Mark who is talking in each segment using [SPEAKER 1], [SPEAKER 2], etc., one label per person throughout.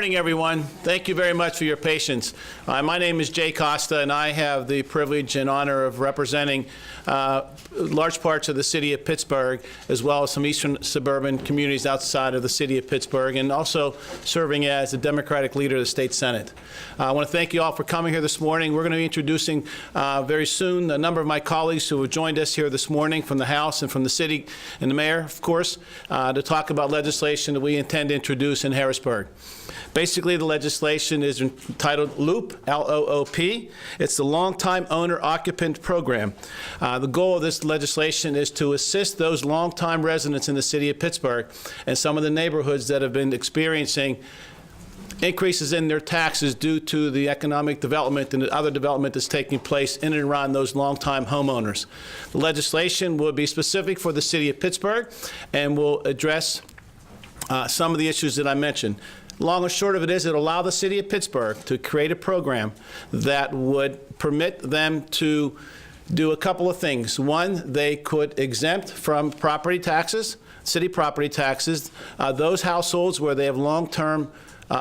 [SPEAKER 1] morning, everyone. Thank you very much for your patience. My name is Jay Costa, and I have the privilege and honor of representing large parts of the city of Pittsburgh, as well as some eastern suburban communities outside of the city of Pittsburgh, and also serving as the Democratic leader of the state Senate. I want to thank you all for coming here this morning. We're going to be introducing very soon a number of my colleagues who have joined us here this morning from the House and from the city, and the mayor, of course, to talk about legislation that we intend to introduce in Harrisburg. Basically, the legislation is entitled LOOP, L-O-O-P. It's the Long-Time Owner-Occupant Program. The goal of this legislation is to assist those long-time residents in the city of Pittsburgh and some of the neighborhoods that have been experiencing increases in their taxes due to the economic development and the other development that's taking place in and around those longtime homeowners. The legislation will be specific for the city of Pittsburgh and will address some of the issues that I mentioned. Long and short of it is, it'll allow the city of Pittsburgh to create a program that would permit them to do a couple of things. One, they could exempt from property taxes, city property taxes, those households where they have long-term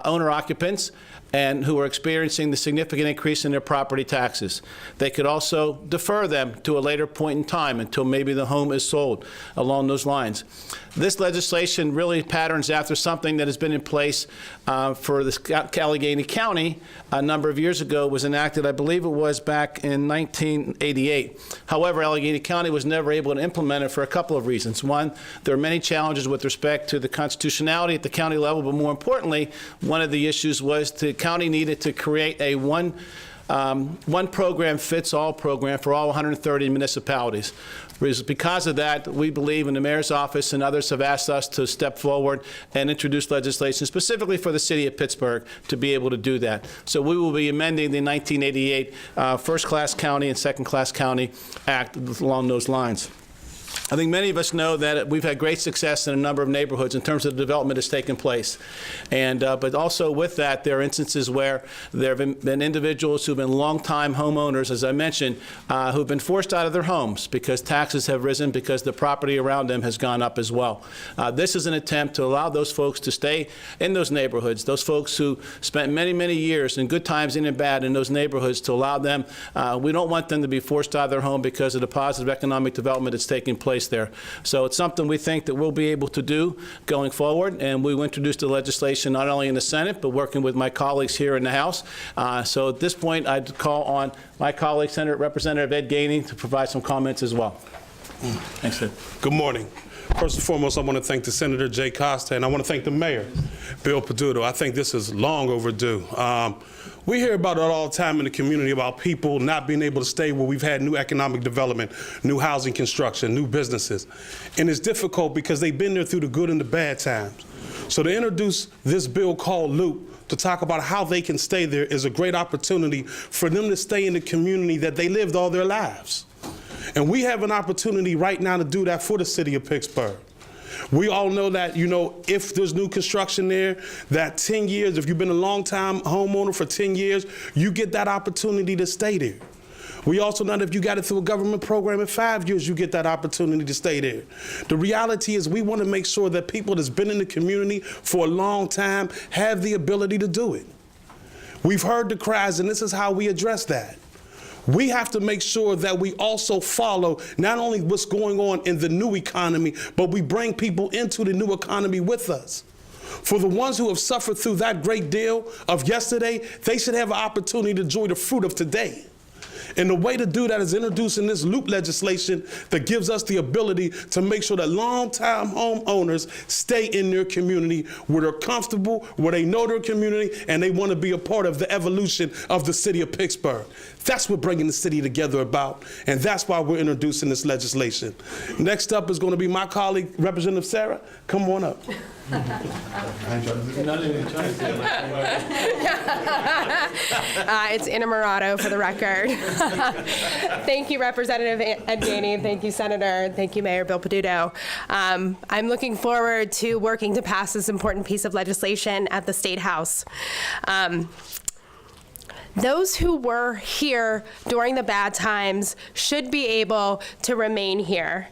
[SPEAKER 1] owner occupants and who are experiencing the significant increase in their property taxes. They could also defer them to a later point in time until maybe the home is sold along those lines. This legislation really patterns after something that has been in place for Allegheny County a number of years ago. It was enacted, I believe it was back in 1988. However, Allegheny County was never able to implement it for a couple of reasons. One, there are many challenges with respect to the constitutionality at the county level, but more importantly, one of the issues was the county needed to create a one program fits all program for all 130 municipalities. Because of that, we believe, and the mayor's office and others have asked us to step forward and introduce legislation specifically for the city of Pittsburgh to be able to do that. So we will be amending the 1988 First-Class County and Second-Class County Act along those lines. I think many of us know that we've had great success in a number of neighborhoods in terms of the development that's taken place. And, but also with that, there are instances where there have been individuals who've been longtime homeowners, as I mentioned, who've been forced out of their homes because taxes have risen, because the property around them has gone up as well. This is an attempt to allow those folks to stay in those neighborhoods, those folks who spent many, many years in good times and in bad in those neighborhoods, to allow them, we don't want them to be forced out of their home because of the positive economic development that's taking place there. So it's something we think that we'll be able to do going forward, and we will introduce the legislation not only in the Senate, but working with my colleagues here in the House. So at this point, I'd call on my colleague, Senator Representative Ed Gainey, to provide some comments as well. Thanks, Ed.
[SPEAKER 2] Good morning. First and foremost, I want to thank the Senator Jay Costa, and I want to thank the Mayor, Bill Peduto. I think this is long overdue. We hear about it all the time in the community about people not being able to stay where we've had new economic development, new housing construction, new businesses. And it's difficult because they've been there through the good and the bad times. So to introduce this bill called LOOP to talk about how they can stay there is a great opportunity for them to stay in the community that they lived all their lives. And we have an opportunity right now to do that for the city of Pittsburgh. We all know that, you know, if there's new construction there, that 10 years, if you've been a long-time homeowner for 10 years, you get that opportunity to stay there. We also know that if you got it through a government program in 5 years, you get that opportunity to stay there. The reality is we want to make sure that people that's been in the community for a long time have the ability to do it. We've heard the cries, and this is how we address that. We have to make sure that we also follow not only what's going on in the new economy, but we bring people into the new economy with us. For the ones who have suffered through that great deal of yesterday, they should have an opportunity to enjoy the fruit of today. And the way to do that is introducing this LOOP legislation that gives us the ability to make sure that long-time homeowners stay in their community where they're comfortable, where they know their community, and they want to be a part of the evolution of the city of Pittsburgh. That's what bringing the city together about, and that's why we're introducing this legislation. Next up is going to be my colleague, Representative Sarah. Come on up.
[SPEAKER 3] It's Innamorato for the record. Thank you, Representative Ed Gainey. Thank you, Senator. Thank you, Mayor Bill Peduto. I'm looking forward to working to pass this important piece of legislation at the State House. Those who were here during the bad times should be able to remain here.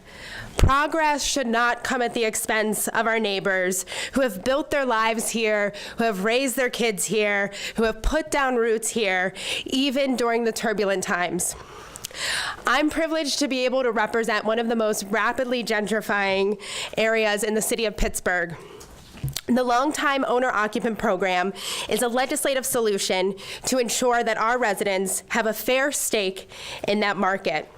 [SPEAKER 3] Progress should not come at the expense of our neighbors who have built their lives here, who have raised their kids here, who have put down roots here, even during the turbulent times. I'm privileged to be able to represent one of the most rapidly gentrifying areas in the city of Pittsburgh. The Longtime Owner-Occupant Program is a legislative solution to ensure that our residents have a fair stake in that market.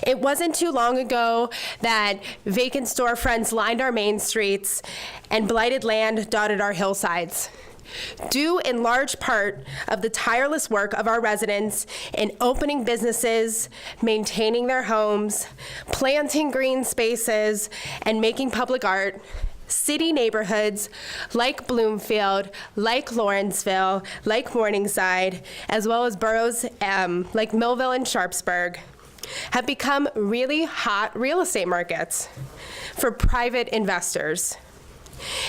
[SPEAKER 3] It wasn't too long ago that vacant storefronts lined our main streets and blighted land dotted our hillsides. Due in large part of the tireless work of our residents in opening businesses, maintaining their homes, planting green spaces, and making public art, city neighborhoods like Bloomfield, like Lawrenceville, like Morningside, as well as boroughs like Millville and Sharpsburg, have become really hot real estate markets for private investors.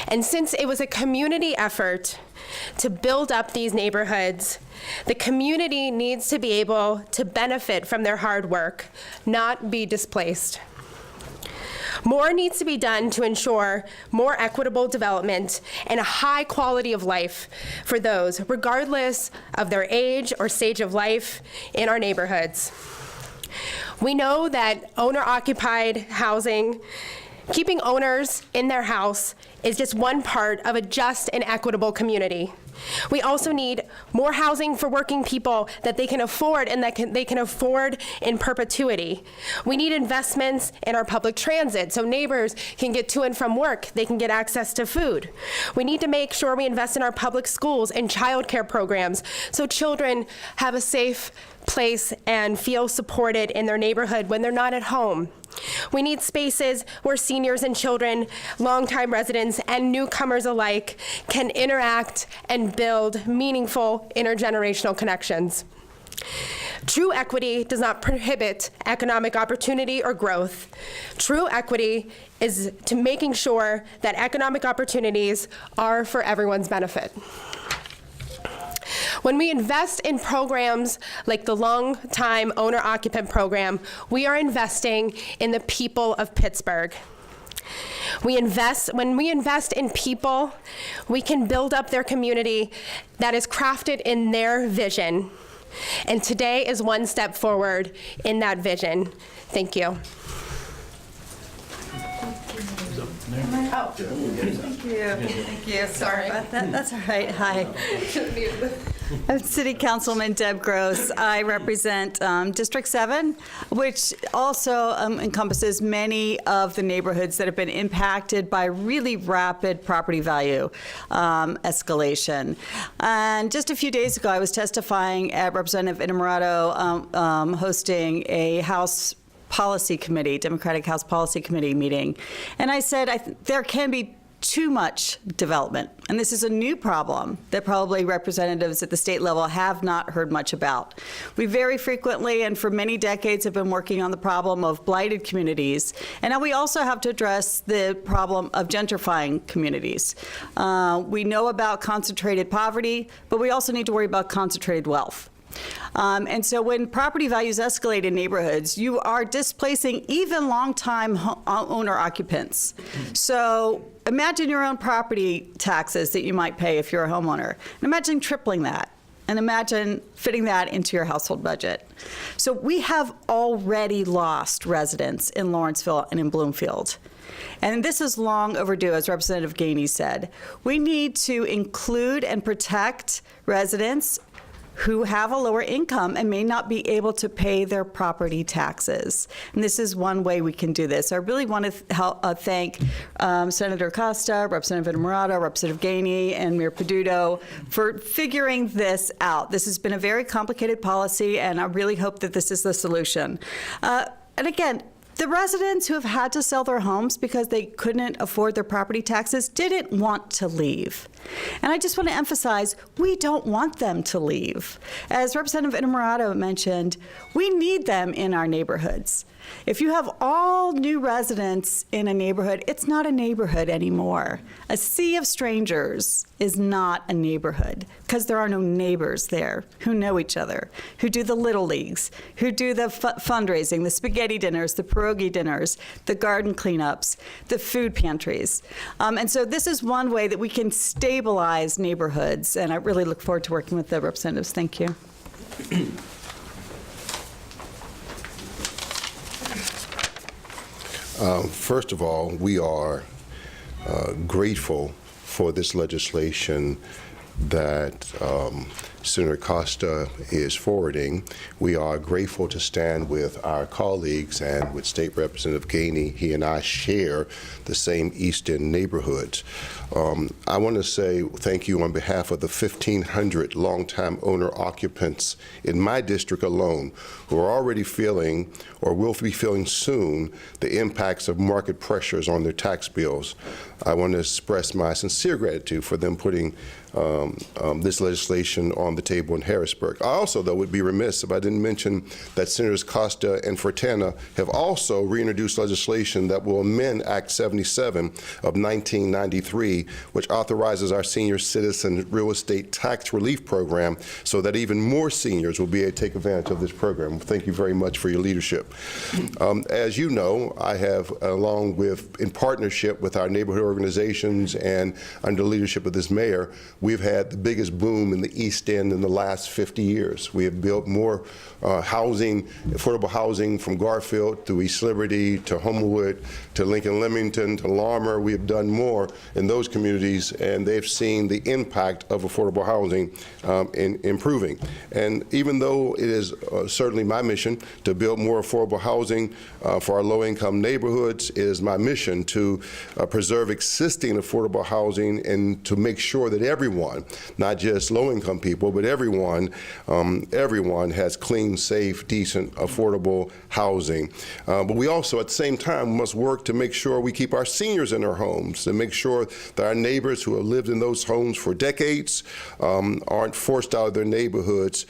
[SPEAKER 3] And since it was a community effort to build up these neighborhoods, the community needs to be able to benefit from their hard work, not be displaced. More needs to be done to ensure more equitable development and a high quality of life for those, regardless of their age or stage of life, in our neighborhoods. We know that owner-occupied housing, keeping owners in their house, is just one part of a just and equitable community. We also need more housing for working people that they can afford and that they can afford in perpetuity. We need investments in our public transit so neighbors can get to and from work, they can get access to food. We need to make sure we invest in our public schools and childcare programs so children have a safe place and feel supported in their neighborhood when they're not at home. We need spaces where seniors and children, longtime residents, and newcomers alike can interact and build meaningful intergenerational connections. True equity does not prohibit economic opportunity or growth. True equity is to making sure that economic opportunities are for everyone's benefit. When we invest in programs like the Long-Time Owner-Occupant Program, we are investing in the people of Pittsburgh. When we invest in people, we can build up their community that is crafted in their vision. And today is one step forward in that vision. Thank you.
[SPEAKER 4] Oh, thank you. Thank you. Sorry about that. That's all right. Hi. I'm City Councilman Deb Gross. I represent District 7, which also encompasses many of the neighborhoods that have been impacted by really rapid property value escalation. And just a few days ago, I was testifying at Representative Innamorato hosting a House Policy Committee, Democratic House Policy Committee meeting. And I said, there can be too much development. And this is a new problem that probably representatives at the state level have not heard much about. We very frequently and for many decades have been working on the problem of blighted communities. And now we also have to address the problem of gentrifying communities. We know about concentrated poverty, but we also need to worry about concentrated wealth. And so when property values escalate in neighborhoods, you are displacing even longtime owner occupants. So imagine your own property taxes that you might pay if you're a homeowner. And imagine tripling that. And imagine fitting that into your household budget. So we have already lost residents in Lawrenceville and in Bloomfield. And this is long overdue, as Representative Gainey said. We need to include and protect residents who have a lower income and may not be able to pay their property taxes. And this is one way we can do this. I really want to thank Senator Costa, Representative Innamorato, Representative Gainey, and Mayor Peduto for figuring this out. This has been a very complicated policy, and I really hope that this is the solution. And again, the residents who have had to sell their homes because they couldn't afford their property taxes didn't want to leave. And I just want to emphasize, we don't want them to leave. As Representative Innamorato mentioned, we need them in our neighborhoods. If you have all new residents in a neighborhood, it's not a neighborhood anymore. A sea of strangers is not a neighborhood because there are no neighbors there who know each other, who do the little leagues, who do the fundraising, the spaghetti dinners, the pierogi dinners, the garden cleanups, the food pantries. And so this is one way that we can stabilize neighborhoods, and I really look forward to working with the representatives. Thank you.
[SPEAKER 5] First of all, we are grateful for this legislation that Senator Costa is forwarding. We are grateful to stand with our colleagues and with State Representative Gainey. He and I share the same East End neighborhoods. I want to say thank you on behalf of the 1,500 longtime owner occupants in my district alone who are already feeling or will be feeling soon the impacts of market pressures on their tax bills. I want to express my sincere gratitude for them putting this legislation on the table in Harrisburg. I also, though, would be remiss if I didn't mention that Senators Costa and Fortana have also reintroduced legislation that will amend Act 77 of 1993, which authorizes our senior citizen real estate tax relief program so that even more seniors will be able to take advantage of this program. Thank you very much for your leadership. As you know, I have, along with, in partnership with our neighborhood organizations and under the leadership of this mayor, we've had the biggest boom in the East End in the last 50 years. We have built more housing, affordable housing from Garfield to East Liberty to Homewood to Lincoln Leamington to Larmer. We have done more in those communities, and they've seen the impact of affordable housing in improving. And even though it is certainly my mission to build more affordable housing for our low-income neighborhoods, it is my mission to preserve existing affordable housing and to make sure that everyone, not just low-income people, but everyone has clean, safe, decent, affordable housing. But we also, at the same time, must work to make sure we keep our seniors in their homes, to make sure that our neighbors who have lived in those homes for decades aren't forced out of their neighborhoods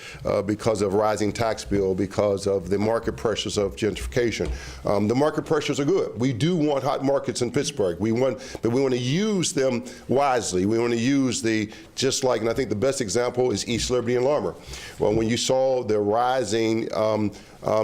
[SPEAKER 5] because of rising tax bill, because of the market pressures of gentrification. The market pressures are good. We do want hot markets in Pittsburgh. But we want to use them wisely. We want to use just like, and I think the best example is East Liberty and Larmer. Well, when you saw the rising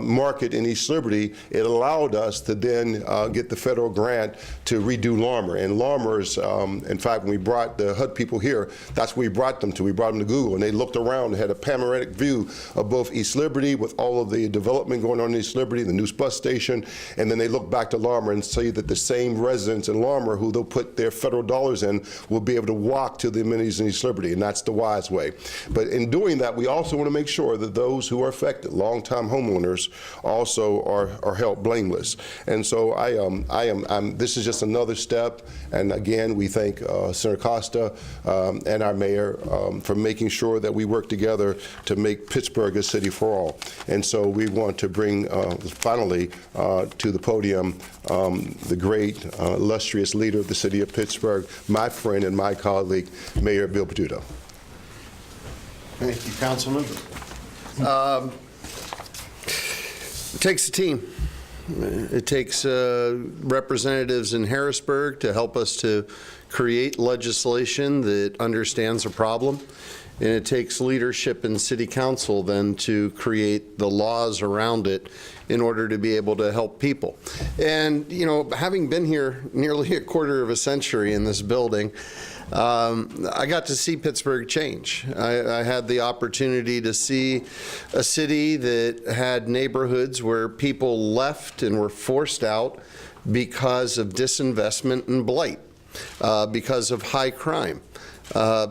[SPEAKER 5] market in East Liberty, it allowed us to then get the federal grant to redo Larmer. And Larmer's, in fact, when we brought the HUD people here, that's where we brought them to. We brought them to Google, and they looked around and had a panoramic view of both East Liberty with all of the development going on in East Liberty, the new bus station, and then they look back to Larmer and see that the same residents in Larmer who they'll put their federal dollars in will be able to walk to the amenities in East Liberty, and that's the wise way. But in doing that, we also want to make sure that those who are affected, longtime homeowners, also are held blameless. And so this is just another step. And again, we thank Senator Costa and our mayor for making sure that we work together to make Pittsburgh a city for all. And so we want to bring finally to the podium the great, illustrious leader of the city of Pittsburgh, my friend and my colleague, Mayor Bill Peduto.
[SPEAKER 6] Thank you, Councilman. It takes a team. It takes representatives in Harrisburg to help us to create legislation that understands a problem. And it takes leadership in City Council then to create the laws around it in order to be able to help people. And, you know, having been here nearly a quarter of a century in this building, I got to see Pittsburgh change. I had the opportunity to see a city that had neighborhoods where people left and were forced out because of disinvestment and blight, because of high crime,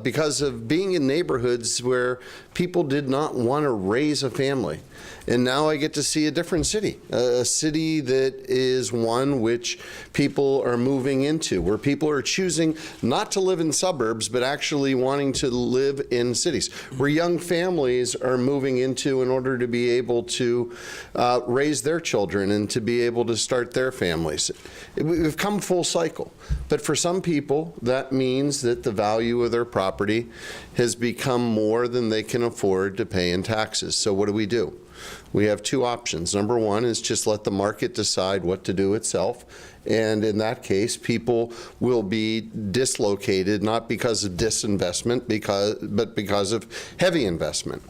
[SPEAKER 6] because of being in neighborhoods where people did not want to raise a family. And now I get to see a different city, a city that is one which people are moving into, where people are choosing not to live in suburbs, but actually wanting to live in cities, where young families are moving into in order to be able to raise their children and to be able to start their families. We've come full cycle. But for some people, that means that the value of their property has become more than they can afford to pay in taxes. So what do? We have two options. Number one is just let the market decide what to do itself. And in that case, people will be dislocated, not because of disinvestment, but because of heavy investment.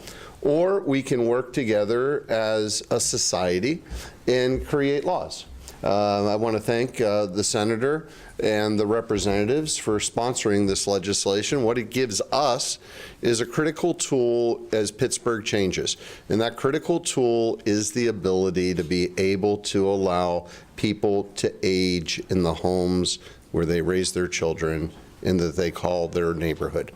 [SPEAKER 6] Or we can work together as a society and create laws. I want to thank the senator and the representatives for sponsoring this legislation. What it gives us is a critical tool as Pittsburgh changes. And that critical tool is the ability to be able to allow people to age in the homes where they raise their children and that they call their neighborhood.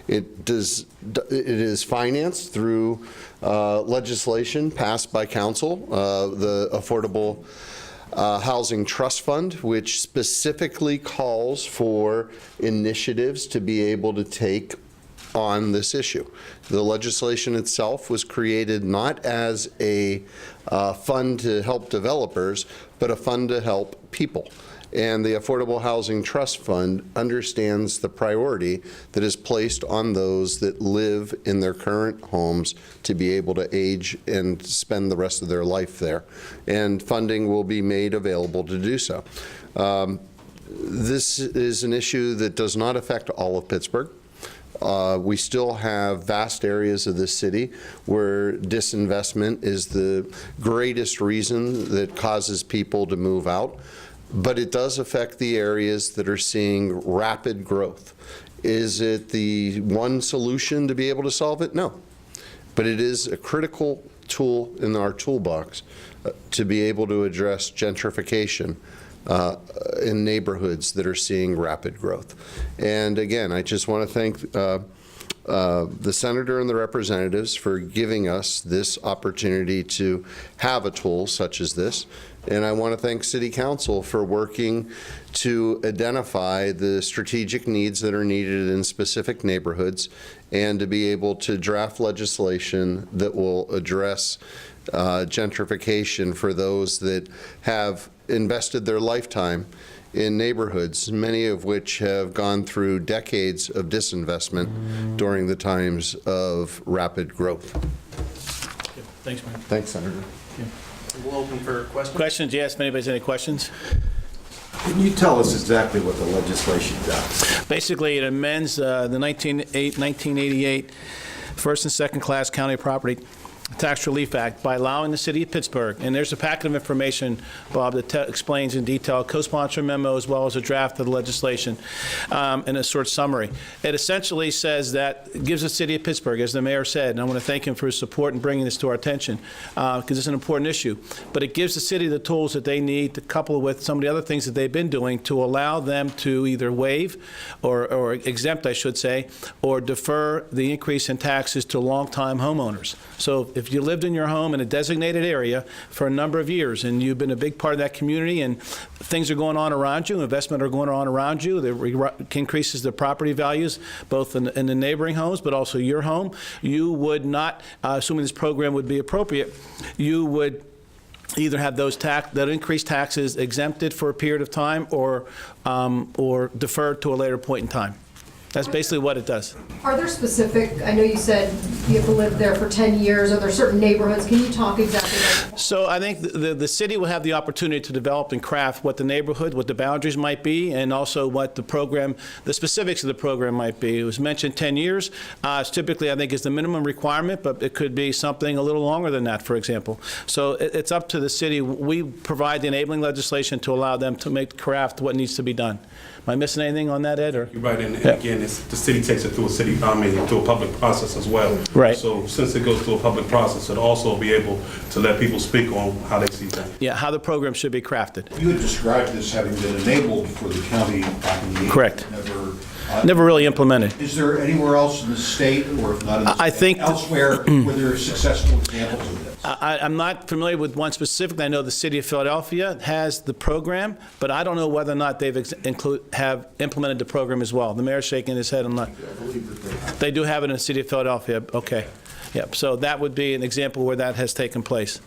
[SPEAKER 6] It is financed through legislation passed by council, the Affordable Housing Trust Fund, which specifically calls for initiatives to be able to take on this issue. The legislation itself was created not as a fund to help developers, but a fund to help people. And the Affordable Housing Trust Fund understands the priority that is placed on those that live in their current homes to be able to age and spend the rest of their life there. And funding will be made available to do so. This is an issue that does not affect all of Pittsburgh. We still have vast areas of this city where disinvestment is the greatest reason that causes people to move out. But it does affect the areas that are seeing rapid growth. Is it the one solution to be able to solve it? No. But it is a critical tool in our toolbox to be able to address gentrification in neighborhoods that are seeing rapid growth. And again, I just want to thank the senator and the representatives for giving us this opportunity to have a tool such as this. And I want to thank City Council for working to identify the strategic needs that are needed in specific neighborhoods and to be able to draft legislation that will address gentrification for those that have invested their lifetime in neighborhoods, many of which have gone through decades of disinvestment during the times of rapid growth.
[SPEAKER 1] Thanks, Mayor.
[SPEAKER 6] Thanks, Senator.
[SPEAKER 7] We'll open for questions.
[SPEAKER 1] Questions? Yes, if anybody has any questions?
[SPEAKER 7] Can you tell us exactly what the legislation does?
[SPEAKER 1] Basically, it amends the 1988 First and Second Class County Property Tax Relief Act by allowing the city of Pittsburgh, and there's a packet of information, Bob, that explains in detail, co-sponsor memo as well as a draft of the legislation and a short summary. It essentially says that, it gives the city of Pittsburgh, as the mayor said, and I want to thank him for his support in bringing this to our attention because it's an important issue, but it gives the city the tools that they need to couple with some of the other things that they've been doing to allow them to either waive or exempt, I should say, or defer the increase in taxes to long-time homeowners. So if you lived in your home in a designated area for a number of years and you've been a big part of that community and things are going on around you, investment are going on around you, that increases the property values both in the neighboring homes but also your home, you would not, assuming this program would be appropriate, you would either have those that increased taxes exempted for a period of time or deferred to a later point in time. That's basically what it does.
[SPEAKER 8] Are there specific, I know you said you have to live there for 10 years, are there certain neighborhoods? Can you talk exactly about?
[SPEAKER 1] So I think the city will have the opportunity to develop and craft what the neighborhood, what the boundaries might be, and also what the program, the specifics of the program might be. It was mentioned 10 years. It's typically, I think, is the minimum requirement, but it could be something a little longer than that, for example. So it's up to the city. We provide the enabling legislation to allow them to craft what needs to be done. Am I missing anything on that, Ed? Or?
[SPEAKER 2] You're right, and again, the city takes it through a public process as well.
[SPEAKER 1] Right.
[SPEAKER 2] So since it goes through a public process, it'll also be able to let people speak on how they see things.
[SPEAKER 1] Yeah, how the program should be crafted.
[SPEAKER 9] You had described this having been enabled for the county back in the 80s.
[SPEAKER 1] Correct.
[SPEAKER 9] Never
[SPEAKER 1] Never really implemented.
[SPEAKER 9] Is there anywhere else in the state, or if not in the state,
[SPEAKER 1] I think
[SPEAKER 9] elsewhere where there are successful examples of this?
[SPEAKER 1] I'm not familiar with one specifically. I know the city of Philadelphia has the program, but I don't know whether or not they've have implemented the program as well. The mayor's shaking his head. I'm not. They do have it in the city of Philadelphia. Okay. Yep. So that would be an example where that has taken place.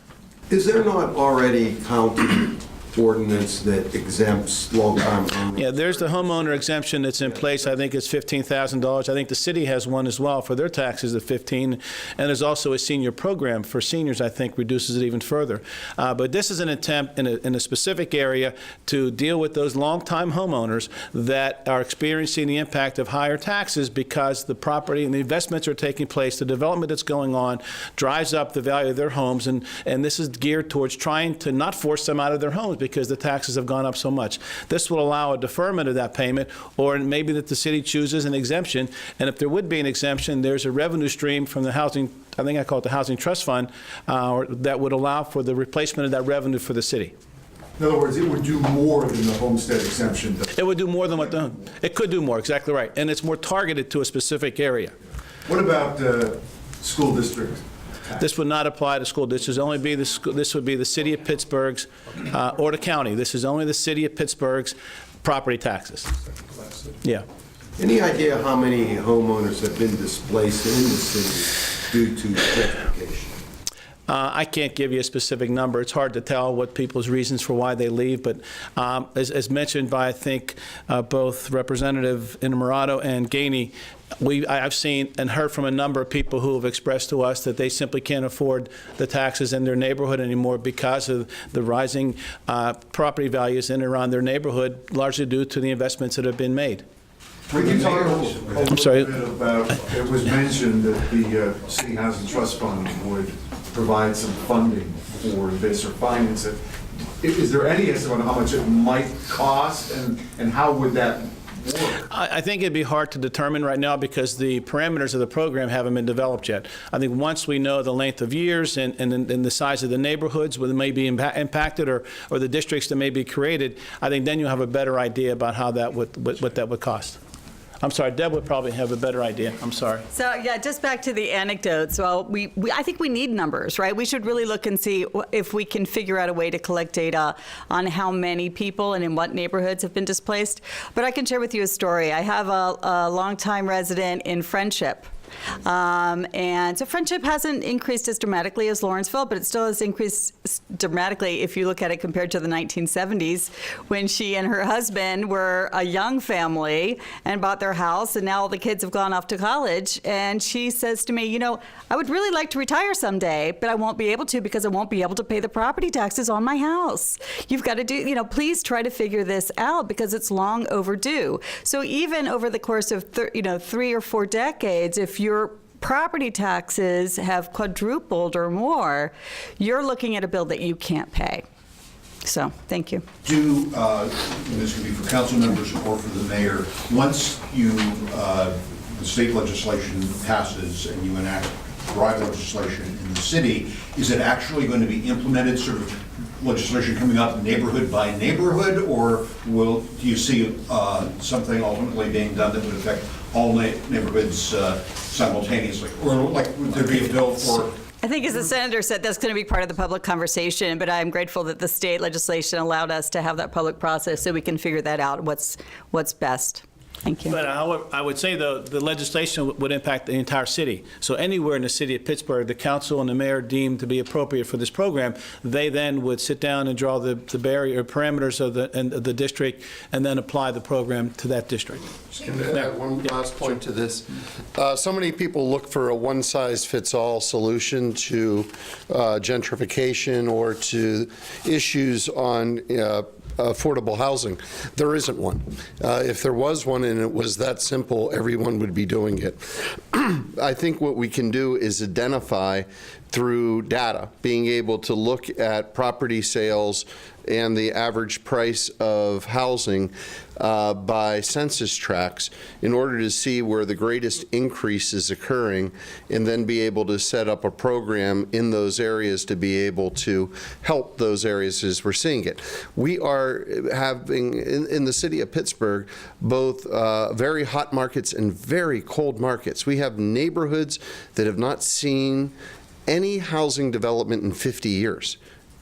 [SPEAKER 7] Is there not already county ordinance that exempts long-time owners?
[SPEAKER 1] Yeah, there's the homeowner exemption that's in place. I think it's $15,000. I think the city has one as well for their taxes of $15,000. And there's also a senior program for seniors, I think, reduces it even further. But this is an attempt in a specific area to deal with those long-time homeowners that are experiencing the impact of higher taxes because the property and the investments are taking place, the development that's going on drives up the value of their homes, and this is geared towards trying to not force them out of their homes because the taxes have gone up so much. This will allow a deferment of that payment, or maybe that the city chooses an exemption, and if there would be an exemption, there's a revenue stream from the housing, I think I call it the Housing Trust Fund, that would allow for the replacement of that revenue for the city.
[SPEAKER 9] In other words, it would do more than the homestead exemption does.
[SPEAKER 1] It would do more than what it could do more, exactly right, and it's more targeted to a specific area.
[SPEAKER 9] What about school district tax?
[SPEAKER 1] This would not apply to school districts. Only be this would be the city of Pittsburgh's or the county. This is only the city of Pittsburgh's property taxes. Yeah.
[SPEAKER 7] Any idea how many homeowners have been displaced in the city due to gentrification?
[SPEAKER 1] I can't give you a specific number. It's hard to tell what people's reasons for why they leave, but as mentioned by, I think, both Representative Innamorato and Gainey, I've seen and heard from a number of people who have expressed to us that they simply can't afford the taxes in their neighborhood anymore because of the rising property values in and around their neighborhood, largely due to the investments that have been made.
[SPEAKER 9] Can you talk a little bit about, it was mentioned that the City Housing Trust Fund would provide some funding for this or finance it. Is there any estimate on how much it might cost, and how would that work?
[SPEAKER 1] I think it'd be hard to determine right now because the parameters of the program haven't been developed yet. I think once we know the length of years and the size of the neighborhoods where they may be impacted or the districts that may be created, I think then you'll have a better idea about how that what that would cost. I'm sorry, Deb would probably have a better idea. I'm sorry.
[SPEAKER 4] So, yeah, just back to the anecdotes. Well, I think we need numbers, right? We should really look and see if we can figure out a way to collect data on how many people and in what neighborhoods have been displaced. But I can share with you a story. I have a longtime resident in Friendship. And so Friendship hasn't increased as dramatically as Lawrenceville, but it still has increased dramatically if you look at it compared to the 1970s when she and her husband were a young family and bought their house, and now all the kids have gone off to college. And she says to me, you know, I would really like to retire someday, but I won't be able to because I won't be able to pay the property taxes on my house. You've got to do, you know, please try to figure this out because it's long overdue. So even over the course of 3 or 4 decades, if your property taxes have quadrupled or more, you're looking at a bill that you can't pay. So, thank you.
[SPEAKER 9] This could be for council members or for the mayor, once the state legislation passes and you enact drive legislation in the city, is it actually going to be implemented, sort of legislation coming up neighborhood by neighborhood, or do you see something ultimately being done that would affect all neighborhoods simultaneously? Or would there be a bill for...
[SPEAKER 4] I think as the senator said, that's going to be part of the public conversation, but I'm grateful that the state legislation allowed us to have that public process so we can figure that out, what's best. Thank you.
[SPEAKER 1] But I would say, though, the legislation would impact the entire city. So anywhere in the city of Pittsburgh, the council and the mayor deemed to be appropriate for this program, they then would sit down and draw the barrier parameters of the district and then apply the program to that district.
[SPEAKER 6] Can I add one last point to this? So many people look for a one-size-fits-all solution to gentrification or to issues on affordable housing. There isn't one. If there was one and it was that simple, everyone would be doing it. I think what we can do is identify through data, being able to look at property sales and the average price of housing by census tracts in order to see where the greatest increase is occurring, and then be able to set up a program in those areas to be able to help those areas as we're seeing it. We are having, in the city of Pittsburgh, both very hot markets and very cold markets. We have neighborhoods that have not seen any housing development in 50 years.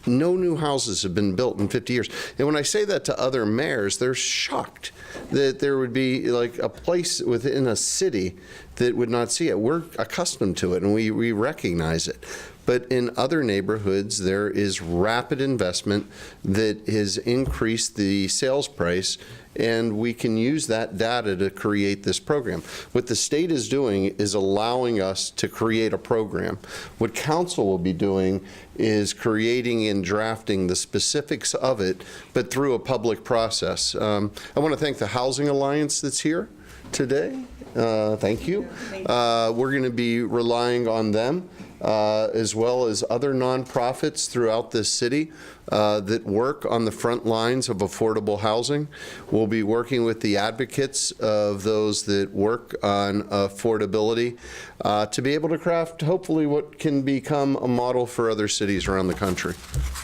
[SPEAKER 6] No new houses have been built in 50 years. And when I say that to other mayors, they're shocked that there would be like a place within a city that would not see it. We're accustomed to it and we recognize it. But in other neighborhoods, there is rapid investment that has increased the sales price, and we can use that data to create this program. What the state is doing is allowing us to create a program. What council will be doing is creating and drafting the specifics of it, but through a public process. I want to thank the Housing Alliance that's here today. Thank you. We're going to be relying on them, as well as other nonprofits throughout this city that work on the front lines of affordable housing. We'll be working with the advocates of those that work on affordability to be able to craft, hopefully, what can become a model for other cities around the country.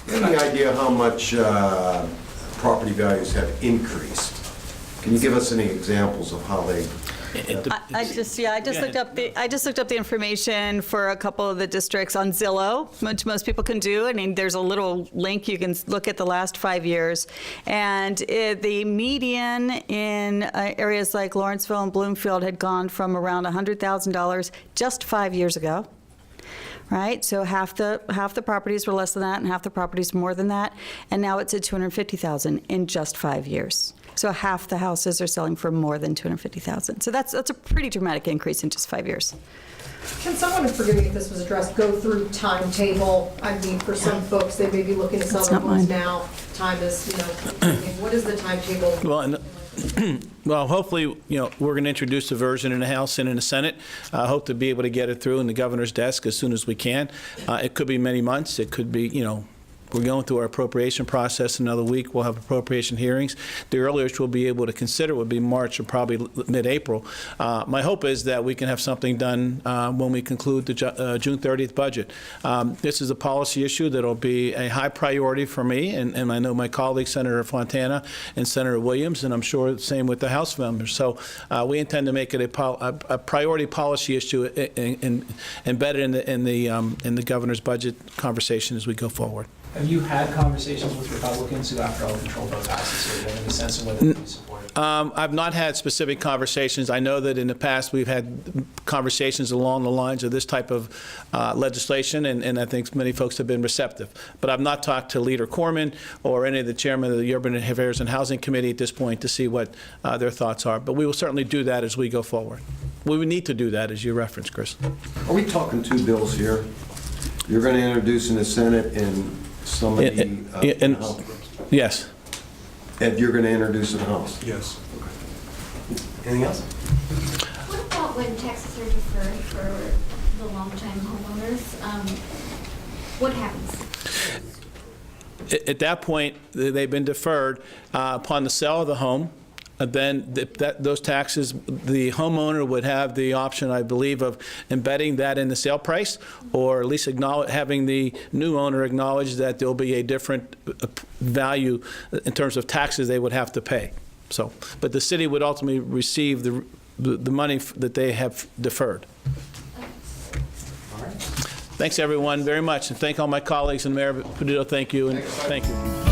[SPEAKER 7] Any idea how much property values have increased? Can you give us any examples of how they?
[SPEAKER 4] I just looked up the information for a couple of the districts on Zillow, which most people can do. I mean, there's a little link you can look at the last 5 years, and the median in areas like Lawrenceville and Bloomfield had gone from around $100,000 just 5 years ago. Right, so half the properties were less than that, and half the properties more than that, and now it's at $250,000 in just 5 years. So half the houses are selling for more than $250,000. So that's a pretty dramatic increase in just 5 years.
[SPEAKER 8] Can someone, and forgive me if this was addressed, go through timetable? I mean, for some folks, they may be looking to sell their homes now. Time is, what is the timetable?
[SPEAKER 1] Well, hopefully, we're going to introduce a version in the House and in the Senate. I hope to be able to get it through in the governor's desk as soon as we can. It could be many months. It could be, we're going through our appropriation process another week. We'll have appropriation hearings. The earliest we'll be able to consider would be March or probably mid-April. My hope is that we can have something done when we conclude the June 30th budget. This is a policy issue that will be a high priority for me, and I know my colleagues, Senator Fontana and Senator Williams, and I'm sure the same with the House members. So we intend to make it a priority policy issue embedded in the governor's budget conversation as we go forward.
[SPEAKER 10] Have you had conversations with Republicans who, after all the control vote passes, so you have any sense of whether they support it?
[SPEAKER 1] I've not had specific conversations. I know that in the past we've had conversations along the lines of this type of legislation, and I think many folks have been receptive. But I've not talked to Leader Corman or any of the chairman of the Urban Affairs and Housing Committee at this point to see what their thoughts are. But we will certainly do that as we go forward. We would need to do that, as you referenced, Chris.
[SPEAKER 7] Are we talking two bills here? You're going to introduce in the Senate and somebody in the House?
[SPEAKER 1] Yes.
[SPEAKER 7] And you're going to introduce in the House?
[SPEAKER 2] Yes.
[SPEAKER 7] Okay. Anything else?
[SPEAKER 11] What about when taxes are deferred for the long-time homeowners? What happens?
[SPEAKER 1] At that point, they've been deferred upon the sale of the home. Then those taxes, the homeowner would have the option, I believe, of embedding that in the sale price, or at least having the new owner acknowledge that there'll be a different value in terms of taxes they would have to pay. So, but the city would ultimately receive the money that they have deferred. Thanks, everyone, very much, and thank all my colleagues, and Mayor Peduto, thank you, and thank you.